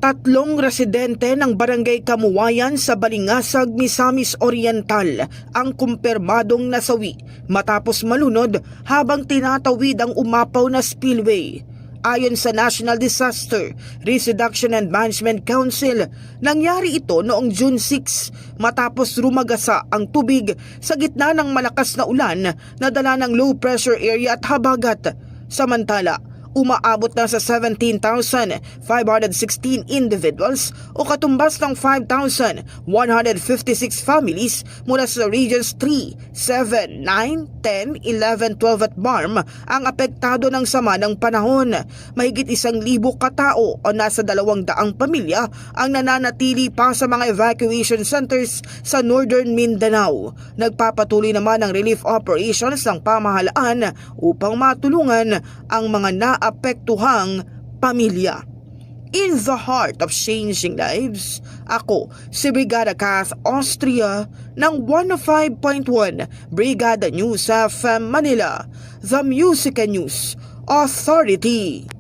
Tatlong residente ng Barangay Kamuwayan sa Balingasag, Misamis Oriental ang kumpirmadong nasawi matapos malunod habang tinatawid ang umapaw na spillway. Ayon sa National Disaster Risk Reduction and Management Council, nangyari ito noong June 6 matapos rumagasa ang tubig sa gitna ng malakas na ulan na dala ng low pressure area at habagat. Samantala, umaabot na sa 17,516 individuals o katumbas ng 5,156 families mula sa Regions 3, 7, 9, 10, 11, 12 at BARM ang apektado ng sama ng panahon. Mahigit 1,000 katao o nasa 200 pamilya ang nananatili pa sa mga evacuation centers sa Northern Mindanao. Nagpapatuloy naman ang relief operations ng pamahalaan upang matulungan ang mga naapektuhang pamilya. In the heart of changing lives, ako si Brigada Kath Austria ng 105.1 Brigada News FM Manila, the Music and News Authority.